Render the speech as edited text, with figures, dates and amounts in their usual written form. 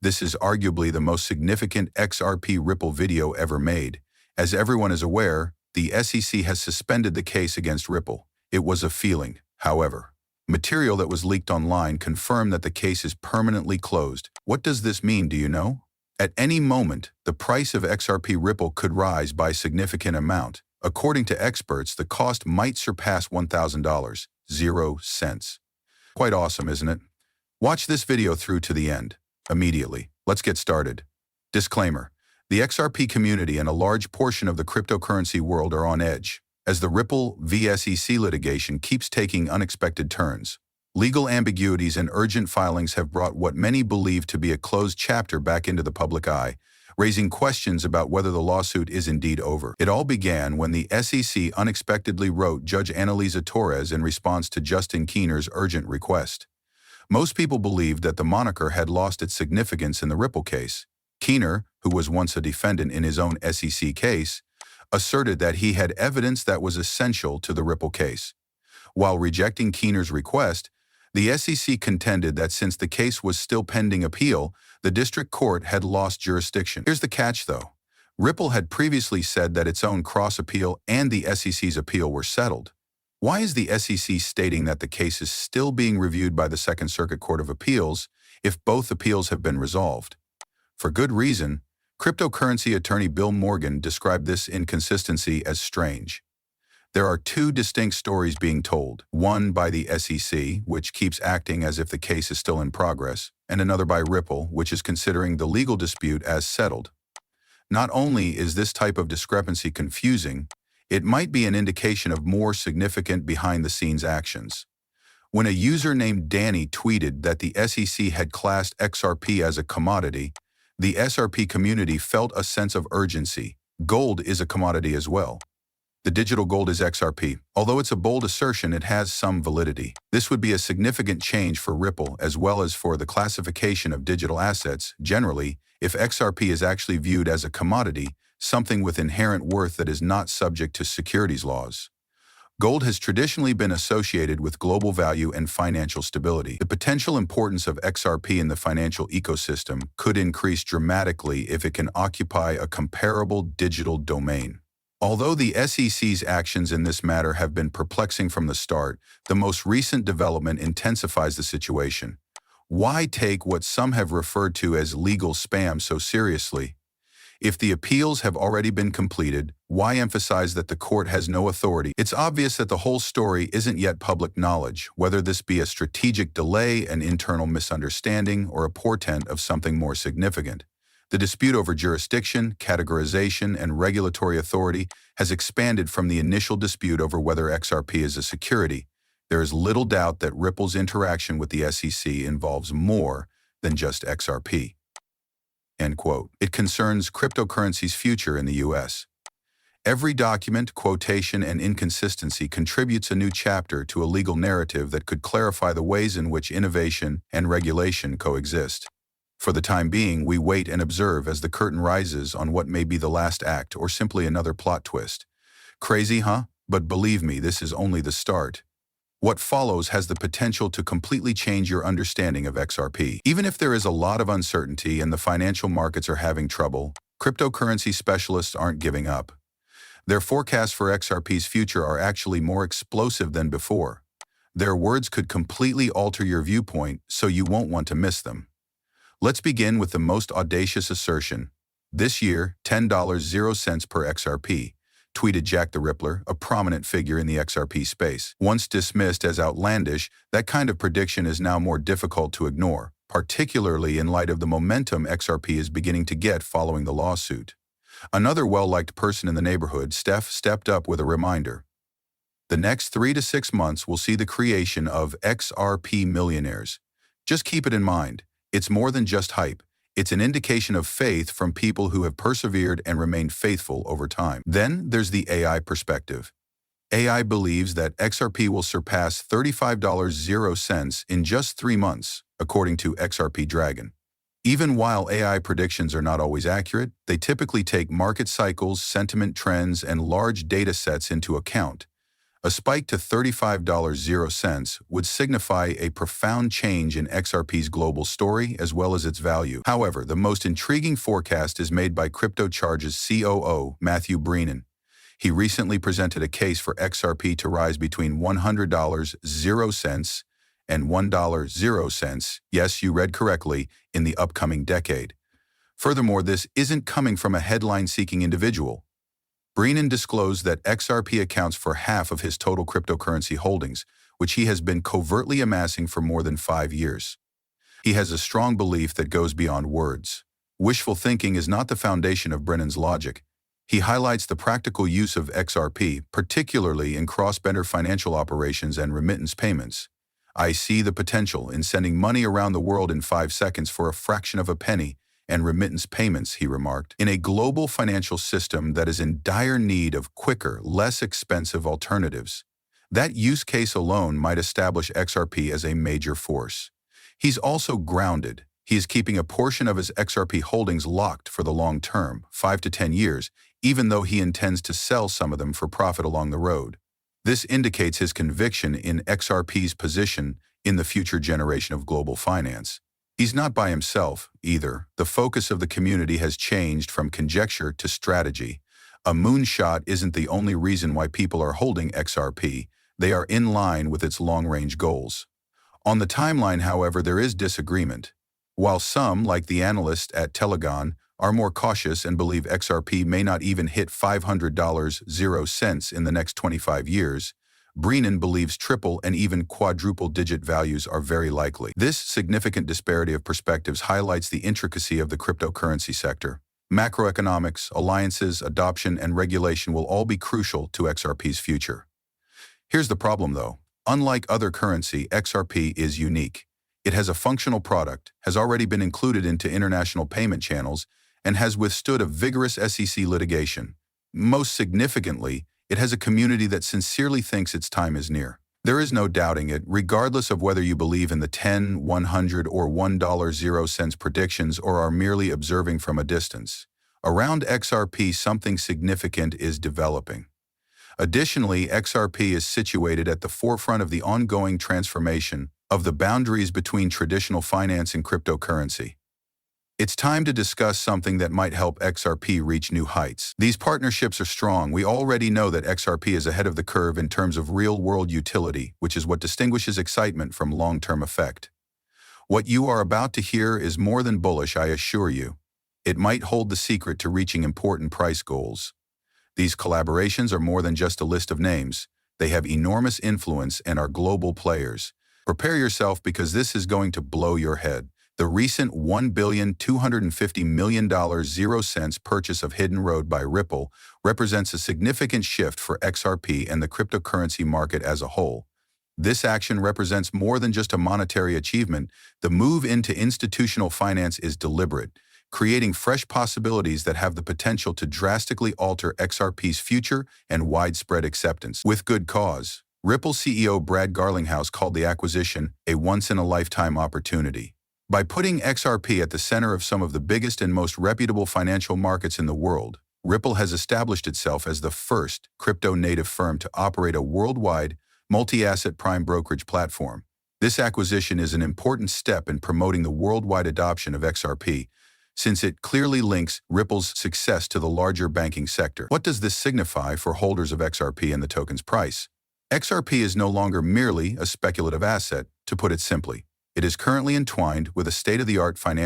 This is arguably the most significant XRP Ripple video ever made. As everyone is aware, the SEC has suspended the case against Ripple. It was a feeling, however. Material that was leaked online confirmed that the case is permanently closed. What does this mean, do you know? At any moment, the price of XRP Ripple could rise by a significant amount. According to experts, the cost might surpass $1,000, 0 cents. Quite awesome, isn't it? Watch this video through to the end. Immediately. Let's get started. Disclaimer. The XRP community and a large portion of the cryptocurrency world are on edge, as the Ripple v. SEC litigation keeps taking unexpected turns. Legal ambiguities and urgent filings have brought what many believe to be a closed chapter back into the public eye, raising questions about whether the lawsuit is indeed over. It all began when the SEC unexpectedly wrote Judge Annalisa Torres in response to Justin Keener's urgent request. Most people believed that the moniker had lost its significance in the Ripple case. Keener, who was once a defendant in his own SEC case, asserted that he had evidence that was essential to the Ripple case. While rejecting Keener's request, the SEC contended that since the case was still pending appeal, the district court had lost jurisdiction. Here's the catch, though. Ripple had previously said that its own cross-appeal and the SEC's appeal were settled. Why is the SEC stating that the case is still being reviewed by the Second Circuit Court of Appeals if both appeals have been resolved? For good reason. Cryptocurrency attorney Bill Morgan described this inconsistency as strange. There are two distinct stories being told, one by the SEC, which keeps acting as if the case is still in progress, and another by Ripple, which is considering the legal dispute as settled. Not only is this type of discrepancy confusing, it might be an indication of more significant behind-the-scenes actions. When a user named Danny tweeted that the SEC had classed XRP as a commodity, the SRP community felt a sense of urgency. Gold is a commodity as well. The digital gold is XRP. Although it's a bold assertion, it has some validity. This would be a significant change for Ripple as well as for the classification of digital assets. Generally, if XRP is actually viewed as a commodity, something with inherent worth that is not subject to securities laws. Gold has traditionally been associated with global value and financial stability. The potential importance of XRP in the financial ecosystem could increase dramatically if it can occupy a comparable digital domain. Although the SEC's actions in this matter have been perplexing from the start, the most recent development intensifies the situation. Why take what some have referred to as legal spam so seriously? If the appeals have already been completed, why emphasize that the court has no authority? It's obvious that the whole story isn't yet public knowledge, whether this be a strategic delay, an internal misunderstanding, or a portent of something more significant. The dispute over jurisdiction, categorization, and regulatory authority has expanded from the initial dispute over whether XRP is a security. There is little doubt that Ripple's interaction with the SEC involves more than just XRP. End quote. It concerns cryptocurrency's future in the U.S. Every document, quotation, and inconsistency contributes a new chapter to a legal narrative that could clarify the ways in which innovation and regulation coexist. For the time being, we wait and observe as the curtain rises on what may be the last act or simply another plot twist. Crazy, huh? But believe me, this is only the start. What follows has the potential to completely change your understanding of XRP. Even if there is a lot of uncertainty and the financial markets are having trouble, cryptocurrency specialists aren't giving up. Their forecasts for XRP's future are actually more explosive than before. Their words could completely alter your viewpoint, so you won't want to miss them. Let's begin with the most audacious assertion. This year, $10 0 cents per XRP, tweeted Jack the Rippler, a prominent figure in the XRP space. Once dismissed as outlandish, that kind of prediction is now more difficult to ignore, particularly in light of the momentum XRP is beginning to get following the lawsuit. Another well-liked person in the neighborhood, Steph, stepped up with a reminder. The next 3 to 6 months will see the creation of XRP millionaires. Just keep it in mind. It's more than just hype. It's an indication of faith from people who have persevered and remained faithful over time. Then there's the AI perspective. AI believes that XRP will surpass $35 0 cents in just 3 months, according to XRP Dragon. Even while AI predictions are not always accurate, they typically take market cycles, sentiment trends, and large data sets into account. A spike to $35.00 would signify a profound change in XRP's global story as well as its value. However, the most intriguing forecast is made by CryptoCharge's COO, Matthew Breenan. He recently presented a case for XRP to rise between $100.00 and $1.00, yes, you read correctly, in the upcoming decade. Furthermore, this isn't coming from a headline-seeking individual. Breenan disclosed that XRP accounts for half of his total cryptocurrency holdings, which he has been covertly amassing for more than 5 years. He has a strong belief that goes beyond words. Wishful thinking is not the foundation of Breenan's logic. He highlights the practical use of XRP, particularly in cross-border financial operations and remittance payments. I see the potential in sending money around the world in 5 seconds for a fraction of a penny and remittance payments, he remarked, in a global financial system that is in dire need of quicker, less expensive alternatives. That use case alone might establish XRP as a major force. He's also grounded. He is keeping a portion of his XRP holdings locked for the long term, 5 to 10 years, even though he intends to sell some of them for profit along the road. This indicates his conviction in XRP's position in the future generation of global finance. He's not by himself, either. The focus of the community has changed from conjecture to strategy. A moonshot isn't the only reason why people are holding XRP. They are in line with its long-range goals. On the timeline, however, there is disagreement. While some, like the analyst at Telegon, are more cautious and believe XRP may not even hit $500.00 in the next 25 years, Breenan believes triple and even quadruple-digit values are very likely. This significant disparity of perspectives highlights the intricacy of the cryptocurrency sector. Macroeconomics, alliances, adoption, and regulation will all be crucial to XRP's future. Here's the problem, though. Unlike other currency, XRP is unique. It has a functional product, has already been included into international payment channels, and has withstood a vigorous SEC litigation. Most significantly, it has a community that sincerely thinks its time is near. There is no doubting it, regardless of whether you believe in the 10, 100, or $1.00 predictions or are merely observing from a distance. Around XRP, something significant is developing. Additionally, XRP is situated at the forefront of the ongoing transformation of the boundaries between traditional finance and cryptocurrency. It's time to discuss something that might help XRP reach new heights. These partnerships are strong. We already know that XRP is ahead of the curve in terms of real-world utility, which is what distinguishes excitement from long-term effect. What you are about to hear is more than bullish, I assure you. It might hold the secret to reaching important price goals. These collaborations are more than just a list of names. They have enormous influence and are global players. Prepare yourself because this is going to blow your head. The recent $1,250,000,000 purchase of Hidden Road by Ripple represents a significant shift for XRP and the cryptocurrency market as a whole. This action represents more than just a monetary achievement. The move into institutional finance is deliberate, creating fresh possibilities that have the potential to drastically alter XRP's future and widespread acceptance. With good cause. Ripple CEO Brad Garlinghouse called the acquisition a once-in-a-lifetime opportunity. By putting XRP at the center of some of the biggest and most reputable financial markets in the world, Ripple has established itself as the first crypto-native firm to operate a worldwide, multi-asset prime brokerage platform. This acquisition is an important step in promoting the worldwide adoption of XRP, since it clearly links Ripple's success to the larger banking sector. What does this signify for holders of XRP and the token's price? XRP is no longer merely a speculative asset, to put it simply. It is currently entwined with a state-of-the-art financial